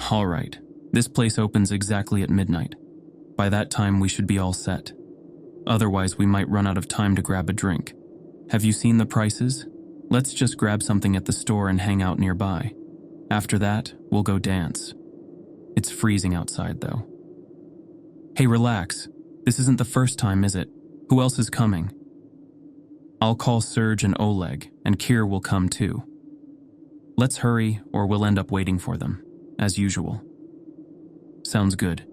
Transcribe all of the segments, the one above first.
All right, this place opens exactly at midnight. By that time, we should be all set. Otherwise, we might run out of time to grab a drink. Have you seen the prices? Let's just grab something at the store and hang out nearby. After that, we'll go dance. It's freezing outside, though. Hey, relax. This isn't the first time, is it? Who else is coming? I'll call Serge and Oleg, and Kier will come too. Let's hurry, or we'll end up waiting for them, as usual. Sounds good.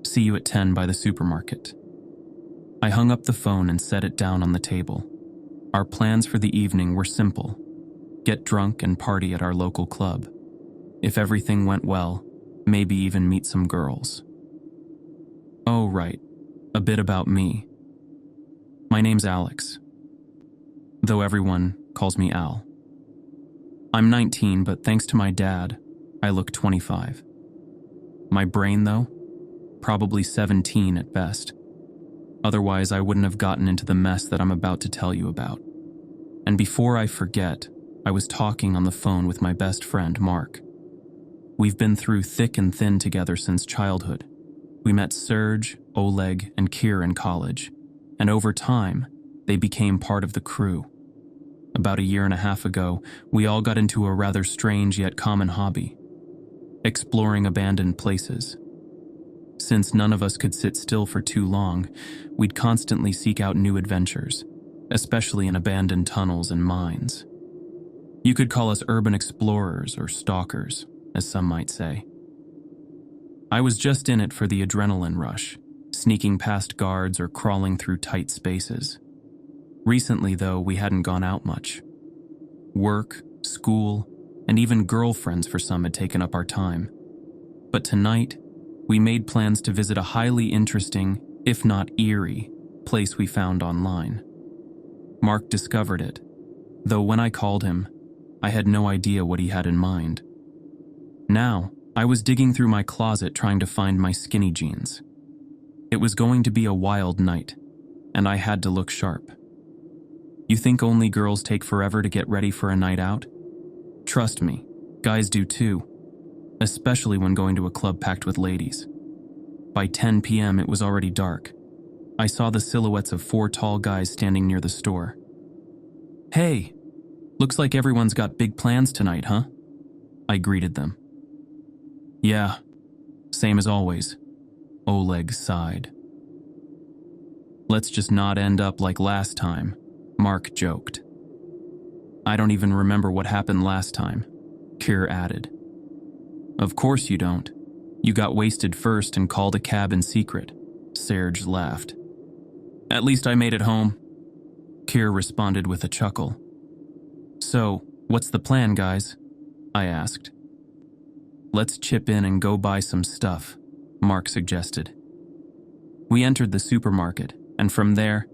See you at 10 by the supermarket. I hung up the phone and set it down on the table. Our plans for the evening were simple. Get drunk and party at our local club. If everything went well, maybe even meet some girls. Oh, right. A bit about me. My name's Alex, though everyone calls me Al. I'm 19, but thanks to my dad, I look 25. My brain, though, probably 17 at best. Otherwise, I wouldn't have gotten into the mess that I'm about to tell you about. And before I forget, I was talking on the phone with my best friend, Mark. We've been through thick and thin together since childhood. We met Serge, Oleg, and Kier in college, and over time, they became part of the crew. About a year and a half ago, we all got into a rather strange yet common hobby: exploring abandoned places. Since none of us could sit still for too long, we'd constantly seek out new adventures, especially in abandoned tunnels and mines. You could call us urban explorers or stalkers, as some might say. I was just in it for the adrenaline rush, sneaking past guards or crawling through tight spaces. Recently, though, we hadn't gone out much. Work, school, and even girlfriends for some had taken up our time. But tonight, we made plans to visit a highly interesting, if not eerie, place we found online. Mark discovered it, though when I called him, I had no idea what he had in mind. Now, I was digging through my closet trying to find my skinny jeans. It was going to be a wild night, and I had to look sharp. You think only girls take forever to get ready for a night out? Trust me, guys do too, especially when going to a club packed with ladies. By 10 p.m. it was already dark. I saw the silhouettes of 4 tall guys standing near the store. Hey, looks like everyone's got big plans tonight, huh? I greeted them. Yeah, same as always. Oleg sighed. Let's just not end up like last time, Mark joked. I don't even remember what happened last time, Kier added. Of course you don't. You got wasted first and called a cab in secret, Serge laughed. At least I made it home, Kier responded with a chuckle. So, what's the plan, guys? I asked. Let's chip in and go buy some stuff, Mark suggested. We entered the supermarket, and from there,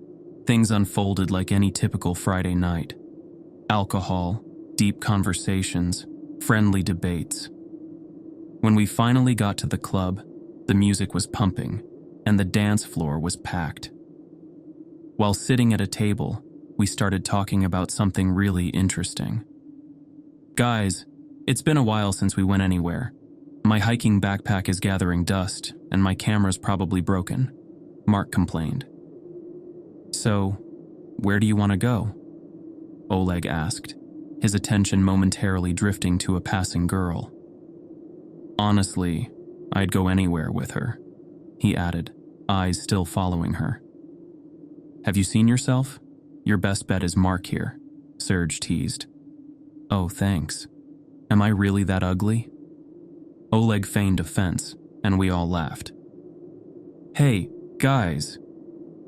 things unfolded like any typical Friday night. Alcohol, deep conversations, friendly debates. When we finally got to the club, the music was pumping, and the dance floor was packed. While sitting at a table, we started talking about something really interesting. Guys, it's been a while since we went anywhere. My hiking backpack is gathering dust, and my camera's probably broken, Mark complained. So, where do you want to go? Oleg asked, his attention momentarily drifting to a passing girl. Honestly, I'd go anywhere with her, he added, eyes still following her. Have you seen yourself? Your best bet is Mark here, Serge teased. Oh, thanks. Am I really that ugly? Oleg feigned offense, and we all laughed. Hey, guys,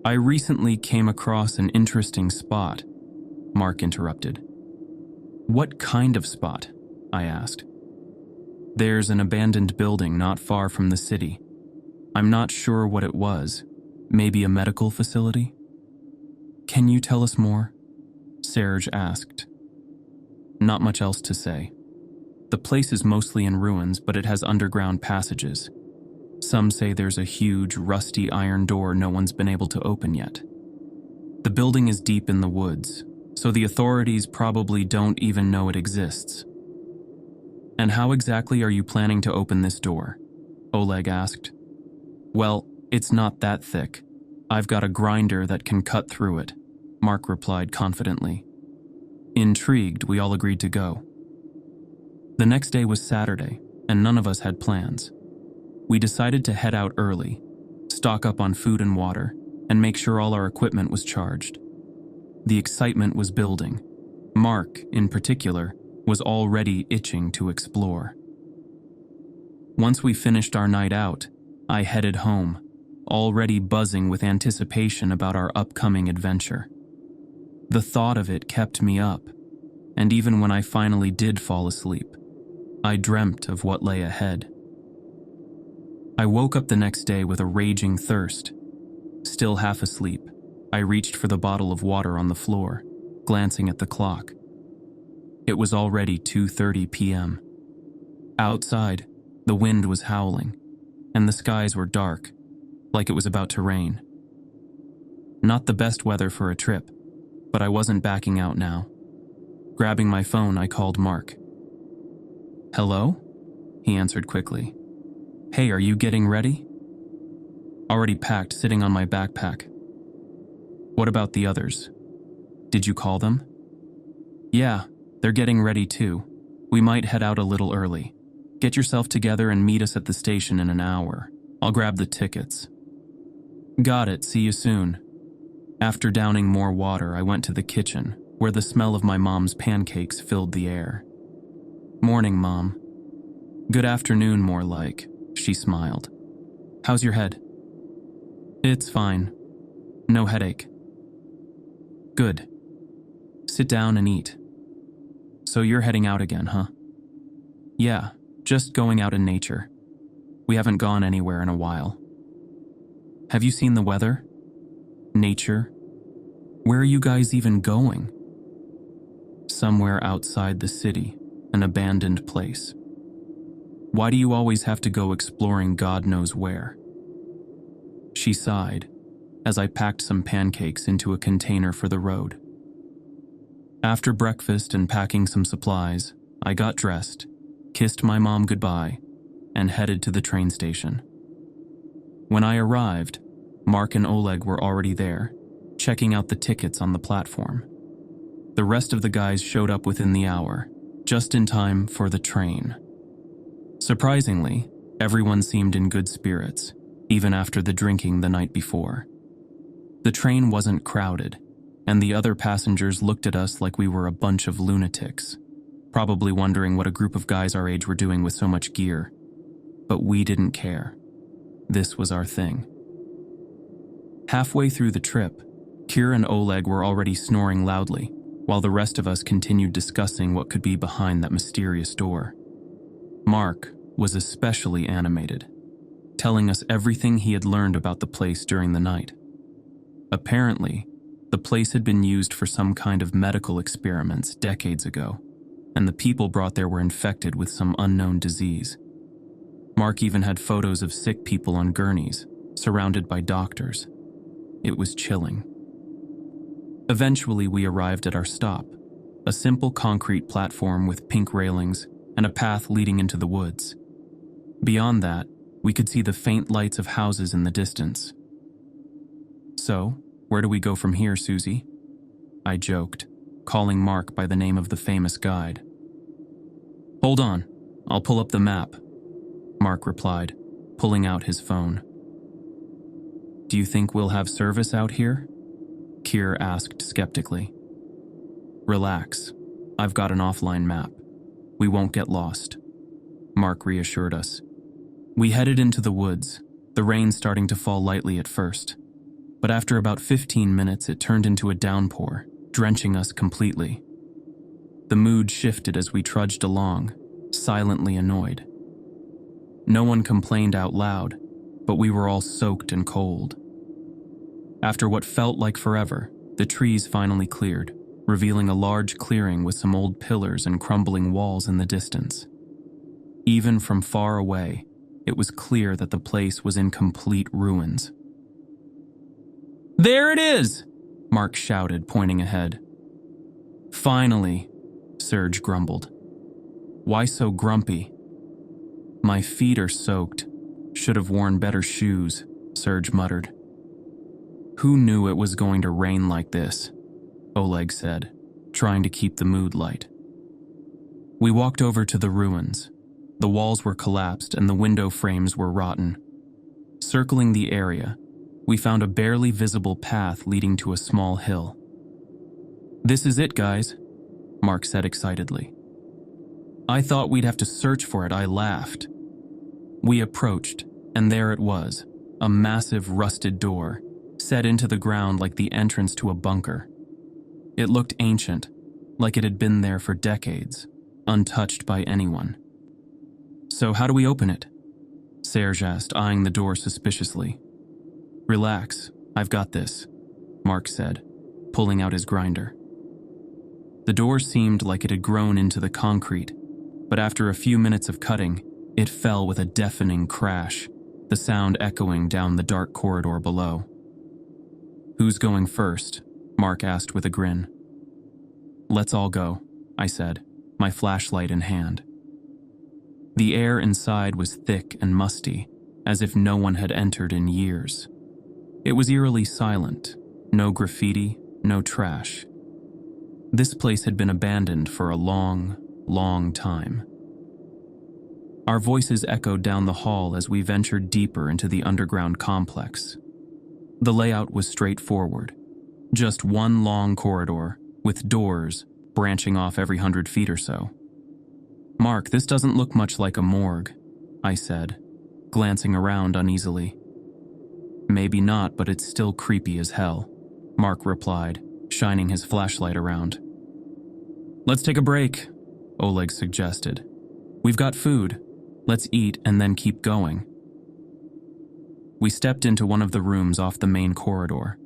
I recently came across an interesting spot, Mark interrupted. What kind of spot? I asked. There's an abandoned building not far from the city. I'm not sure what it was. Maybe a medical facility? Can you tell us more? Serge asked. Not much else to say. The place is mostly in ruins, but it has underground passages. Some say there's a huge, rusty iron door no one's been able to open yet. The building is deep in the woods, so the authorities probably don't even know it exists. "And how exactly are you planning to open this door?" Oleg asked. "Well, it's not that thick. I've got a grinder that can cut through it," Mark replied confidently. Intrigued, we all agreed to go. The next day was Saturday, and none of us had plans. We decided to head out early, stock up on food and water, and make sure all our equipment was charged. The excitement was building. Mark, in particular, was already itching to explore. Once we finished our night out, I headed home, already buzzing with anticipation about our upcoming adventure. The thought of it kept me up, and even when I finally did fall asleep, I dreamt of what lay ahead. I woke up the next day with a raging thirst. Still half asleep, I reached for the bottle of water on the floor, glancing at the clock. It was already 2:30 p.m. Outside, the wind was howling, and the skies were dark, like it was about to rain. Not the best weather for a trip, but I wasn't backing out now. Grabbing my phone, I called Mark. "Hello?" He answered quickly. "Hey, are you getting ready?" "Already packed, sitting on my backpack." "What about the others? Did you call them?" "Yeah, they're getting ready too. We might head out a little early. Get yourself together and meet us at the station in an hour. I'll grab the tickets." "Got it, see you soon." After downing more water, I went to the kitchen, where the smell of my mom's pancakes filled the air. "Morning, Mom." "Good afternoon, more like," she smiled. "How's your head?" "It's fine. No headache." "Good. Sit down and eat." "So you're heading out again, huh?" "Yeah, just going out in nature. We haven't gone anywhere in a while." "Have you seen the weather? Nature? Where are you guys even going?" "Somewhere outside the city, an abandoned place." "Why do you always have to go exploring God knows where?" She sighed as I packed some pancakes into a container for the road. After breakfast and packing some supplies, I got dressed, kissed my mom goodbye, and headed to the train station. When I arrived, Mark and Oleg were already there, checking out the tickets on the platform. The rest of the guys showed up within the hour, just in time for the train. Surprisingly, everyone seemed in good spirits, even after the drinking the night before. The train wasn't crowded, and the other passengers looked at us like we were a bunch of lunatics, probably wondering what a group of guys our age were doing with so much gear. But we didn't care. This was our thing. Halfway through the trip, Kira and Oleg were already snoring loudly, while the rest of us continued discussing what could be behind that mysterious door. Mark was especially animated, telling us everything he had learned about the place during the night. Apparently, the place had been used for some kind of medical experiments decades ago, and the people brought there were infected with some unknown disease. Mark even had photos of sick people on gurneys, surrounded by doctors. It was chilling. Eventually, we arrived at our stop, a simple concrete platform with pink railings and a path leading into the woods. Beyond that, we could see the faint lights of houses in the distance. "So, where do we go from here, Susie?" I joked, calling Mark by the name of the famous guide. "Hold on, I'll pull up the map," Mark replied, pulling out his phone. "Do you think we'll have service out here?" Keir asked skeptically. "Relax, I've got an offline map. We won't get lost," Mark reassured us. We headed into the woods, the rain starting to fall lightly at first. But after about 15 minutes, it turned into a downpour, drenching us completely. The mood shifted as we trudged along, silently annoyed. No one complained out loud, but we were all soaked and cold. After what felt like forever, the trees finally cleared, revealing a large clearing with some old pillars and crumbling walls in the distance. Even from far away, it was clear that the place was in complete ruins. "There it is!" Mark shouted, pointing ahead. "Finally," Serge grumbled. Why so grumpy? My feet are soaked. Should have worn better shoes, Serge muttered. Who knew it was going to rain like this? Oleg said, trying to keep the mood light. We walked over to the ruins. The walls were collapsed and the window frames were rotten. Circling the area, we found a barely visible path leading to a small hill. This is it, guys, Mark said excitedly. I thought we'd have to search for it, I laughed. We approached, and there it was, a massive rusted door, set into the ground like the entrance to a bunker. It looked ancient, like it had been there for decades, untouched by anyone. So how do we open it? Serge asked, eyeing the door suspiciously. Relax, I've got this, Mark said, pulling out his grinder. The door seemed like it had grown into the concrete, but after a few minutes of cutting, it fell with a deafening crash, the sound echoing down the dark corridor below. Who's going first? Mark asked with a grin. Let's all go, I said, my flashlight in hand. The air inside was thick and musty, as if no one had entered in years. It was eerily silent, no graffiti, no trash. This place had been abandoned for a long, long time. Our voices echoed down the hall as we ventured deeper into the underground complex. The layout was straightforward, just one long corridor with doors branching off every 100 feet or so. Mark, this doesn't look much like a morgue, I said, glancing around uneasily. Maybe not, but it's still creepy as hell, Mark replied, shining his flashlight around. Let's take a break, Oleg suggested. We've got food. Let's eat and then keep going. We stepped into one of the rooms off the main corridor,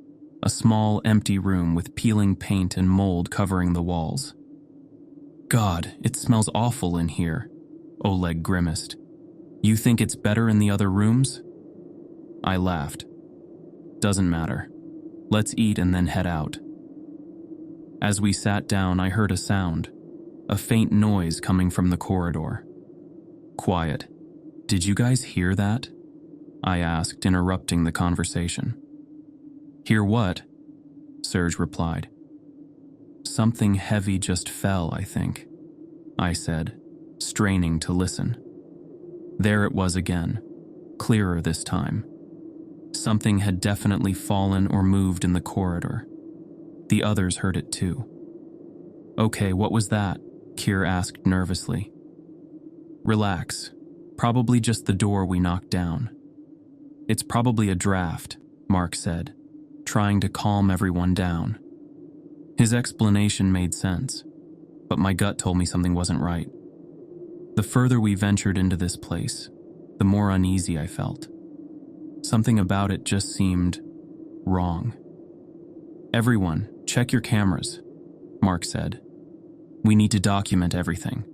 a small, empty room with peeling paint and mold covering the walls. God, it smells awful in here, Oleg grimaced. You think it's better in the other rooms? I laughed. Doesn't matter. Let's eat and then head out. As we sat down, I heard a sound, a faint noise coming from the corridor. Quiet. Did you guys hear that? I asked, interrupting the conversation. Hear what? Serge replied. Something heavy just fell, I think, I said, straining to listen. There it was again, clearer this time. Something had definitely fallen or moved in the corridor. The others heard it too. Okay, what was that? Kier asked nervously. Relax. Probably just the door we knocked down. It's probably a draft, Mark said, trying to calm everyone down. His explanation made sense, but my gut told me something wasn't right. The further we ventured into this place, the more uneasy I felt. Something about it just seemed wrong. Everyone, check your cameras, Mark said. We need to document everything.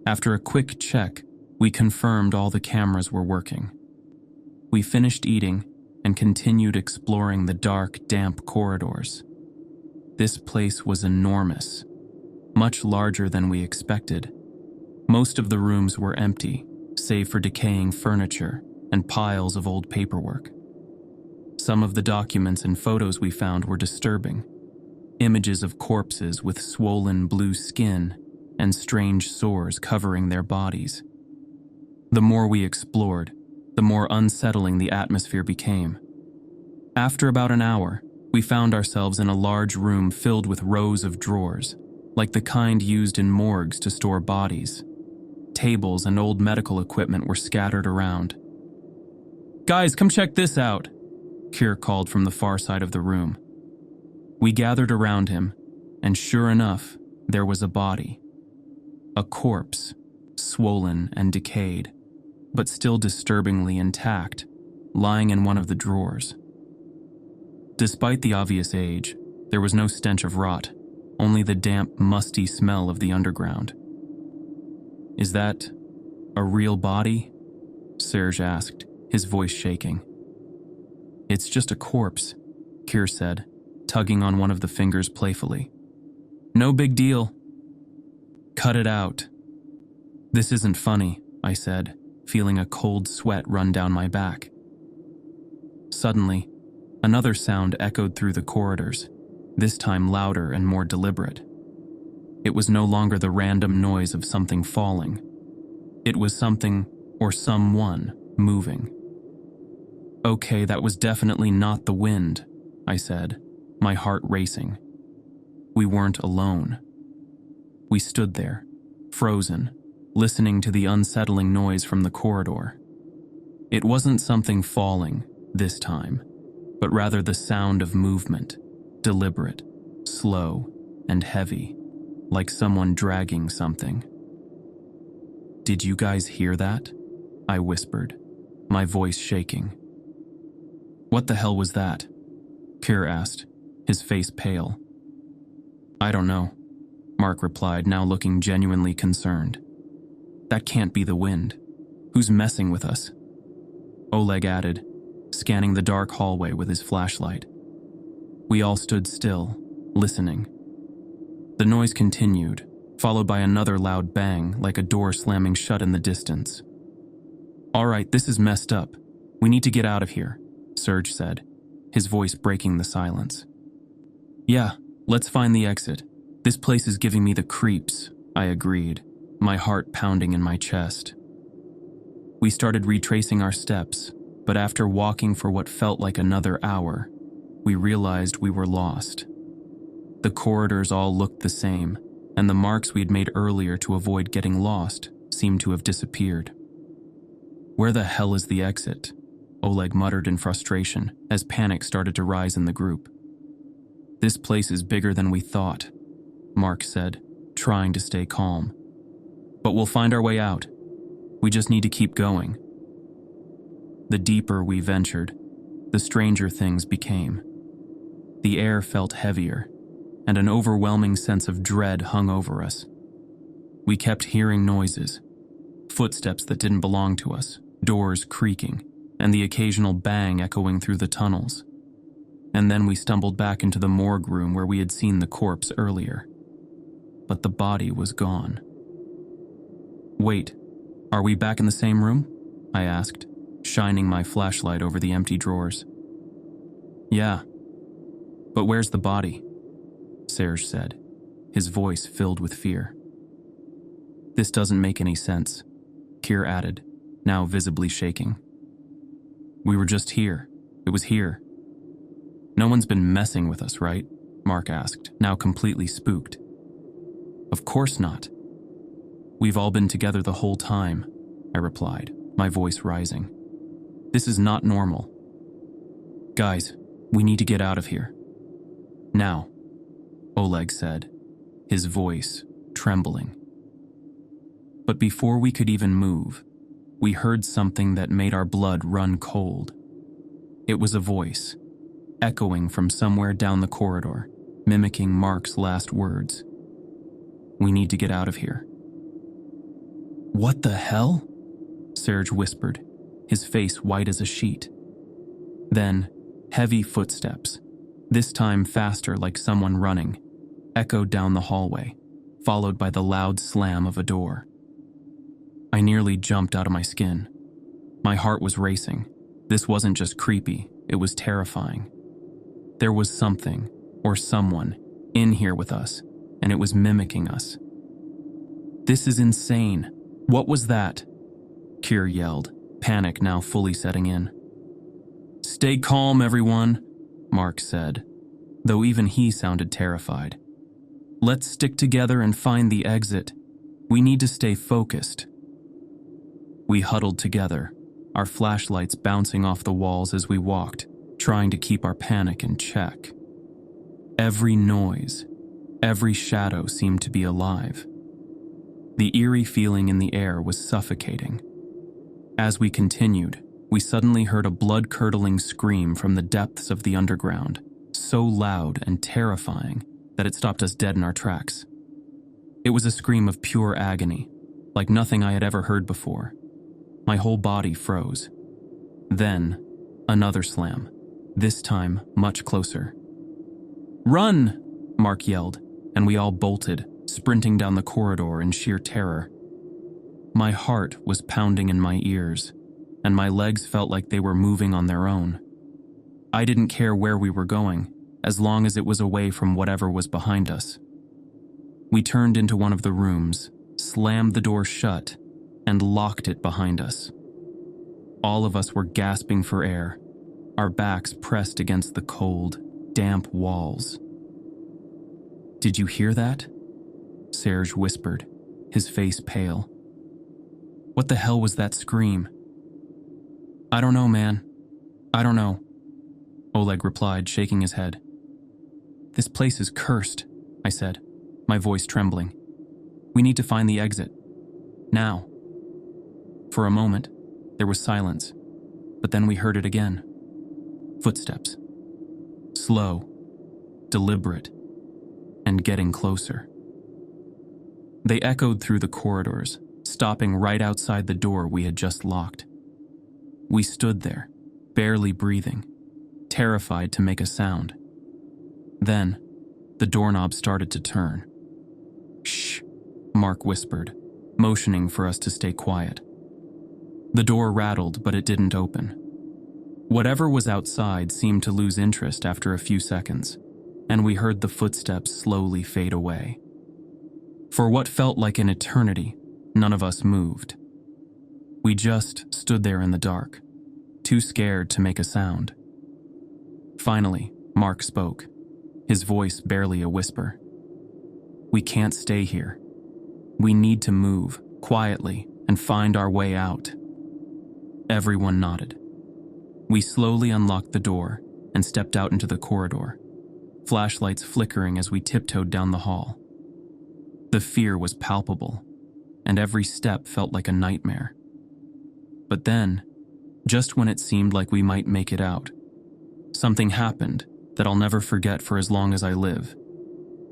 After a quick check, we confirmed all the cameras were working. We finished eating and continued exploring the dark, damp corridors. This place was enormous, much larger than we expected. Most of the rooms were empty, save for decaying furniture and piles of old paperwork. Some of the documents and photos we found were disturbing. Images of corpses with swollen blue skin and strange sores covering their bodies. The more we explored, the more unsettling the atmosphere became. After about an hour, we found ourselves in a large room filled with rows of drawers, like the kind used in morgues to store bodies. Tables and old medical equipment were scattered around. Guys, come check this out, Kier called from the far side of the room. We gathered around him, and sure enough, there was a body. A corpse, swollen and decayed, but still disturbingly intact, lying in one of the drawers. Despite the obvious age, there was no stench of rot, only the damp, musty smell of the underground. Is that a real body? Serge asked, his voice shaking. It's just a corpse, Kier said, tugging on one of the fingers playfully. No big deal. Cut it out, "This isn't funny," I said, feeling a cold sweat run down my back. Suddenly, another sound echoed through the corridors, this time louder and more deliberate. It was no longer the random noise of something falling. It was something, or someone, moving. "Okay, that was definitely not the wind," I said, my heart racing. We weren't alone. We stood there, frozen, listening to the unsettling noise from the corridor. It wasn't something falling, this time, but rather the sound of movement, deliberate, slow, and heavy, like someone dragging something. "Did you guys hear that?" I whispered, my voice shaking. "What the hell was that?" Kier asked, his face pale. "I don't know," Mark replied, now looking genuinely concerned. "That can't be the wind. Who's messing with us?" Oleg added, scanning the dark hallway with his flashlight. We all stood still, listening. The noise continued, followed by another loud bang, like a door slamming shut in the distance. "All right, this is messed up. We need to get out of here," Serge said, his voice breaking the silence. "Yeah, let's find the exit. This place is giving me the creeps," I agreed, my heart pounding in my chest. We started retracing our steps, but after walking for what felt like another hour, we realized we were lost. The corridors all looked the same, and the marks we had made earlier to avoid getting lost seemed to have disappeared. "Where the hell is the exit?" Oleg muttered in frustration as panic started to rise in the group. "This place is bigger than we thought," Mark said, trying to stay calm. "But we'll find our way out. We just need to keep going." The deeper we ventured, the stranger things became. The air felt heavier, and an overwhelming sense of dread hung over us. We kept hearing noises, footsteps that didn't belong to us, doors creaking, and the occasional bang echoing through the tunnels. And then we stumbled back into the morgue room where we had seen the corpse earlier. But the body was gone. "Wait, are we back in the same room?" I asked, shining my flashlight over the empty drawers. "Yeah. But where's the body?" Serge said, his voice filled with fear. "This doesn't make any sense," Kier added, now visibly shaking. "We were just here. It was here." "No one's been messing with us, right?" Mark asked, now completely spooked. "Of course not. We've all been together the whole time," I replied, my voice rising. "This is not normal. Guys, we need to get out of here. Now," Oleg said, his voice trembling. But before we could even move, we heard something that made our blood run cold. It was a voice, echoing from somewhere down the corridor, mimicking Mark's last words. "We need to get out of here." "What the hell?" Serge whispered, his face white as a sheet. Then, heavy footsteps, this time faster like someone running, echoed down the hallway, followed by the loud slam of a door. I nearly jumped out of my skin. My heart was racing. This wasn't just creepy, it was terrifying. There was something, or someone, in here with us, and it was mimicking us. "This is insane. What was that?" Kier yelled, panic now fully setting in. "Stay calm, everyone," Mark said, though even he sounded terrified. "Let's stick together and find the exit. We need to stay focused." We huddled together, our flashlights bouncing off the walls as we walked, trying to keep our panic in check. Every noise, every shadow seemed to be alive. The eerie feeling in the air was suffocating. As we continued, we suddenly heard a blood-curdling scream from the depths of the underground, so loud and terrifying that it stopped us dead in our tracks. It was a scream of pure agony, like nothing I had ever heard before. My whole body froze. Then, another slam, this time much closer. "Run!" Mark yelled, and we all bolted, sprinting down the corridor in sheer terror. My heart was pounding in my ears, and my legs felt like they were moving on their own. I didn't care where we were going, as long as it was away from whatever was behind us. We turned into one of the rooms, slammed the door shut, and locked it behind us. All of us were gasping for air, our backs pressed against the cold, damp walls. "Did you hear that?" Serge whispered, his face pale. "What the hell was that scream?" "I don't know, man. I don't know," Oleg replied, shaking his head. "This place is cursed," I said, my voice trembling. "We need to find the exit. Now." For a moment, there was silence, but then we heard it again. Footsteps. Slow, deliberate, and getting closer. They echoed through the corridors, stopping right outside the door we had just locked. We stood there, barely breathing, terrified to make a sound. Then, the doorknob started to turn. "Shh," Mark whispered, motioning for us to stay quiet. The door rattled, but it didn't open. Whatever was outside seemed to lose interest after a few seconds, and we heard the footsteps slowly fade away. For what felt like an eternity, none of us moved. We just stood there in the dark, too scared to make a sound. Finally, Mark spoke, his voice barely a whisper. "We can't stay here. We need to move, quietly, and find our way out." Everyone nodded. We slowly unlocked the door and stepped out into the corridor, flashlights flickering as we tiptoed down the hall. The fear was palpable, and every step felt like a nightmare. But then, just when it seemed like we might make it out, something happened that I'll never forget for as long as I live.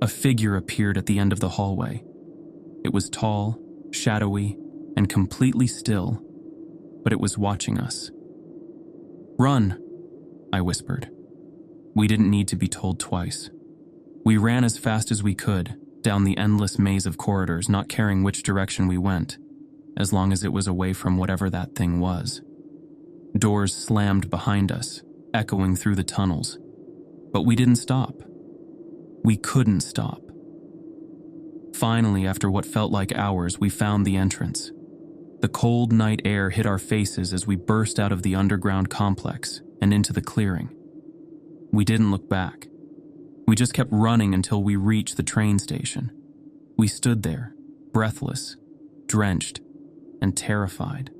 A figure appeared at the end of the hallway. It was tall, shadowy, and completely still, but it was watching us. "Run," I whispered. We didn't need to be told twice. We ran as fast as we could, down the endless maze of corridors, not caring which direction we went, as long as it was away from whatever that thing was. Doors slammed behind us, echoing through the tunnels. But we didn't stop. We couldn't stop. Finally, after what felt like hours, we found the entrance. The cold night air hit our faces as we burst out of the underground complex and into the clearing. We didn't look back. We just kept running until we reached the train station. We stood there, breathless, drenched, and terrified.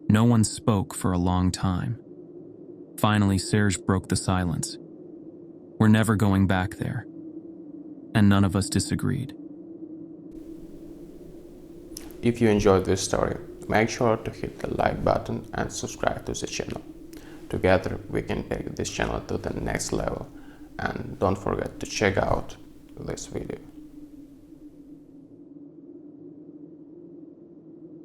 No one spoke for a long time. Finally, Serge broke the silence. "We're never going back there." And none of us disagreed. If you enjoyed this story, make sure to hit the like button and subscribe to the channel. Together we can take this channel to the next level, and don't forget to check out this video.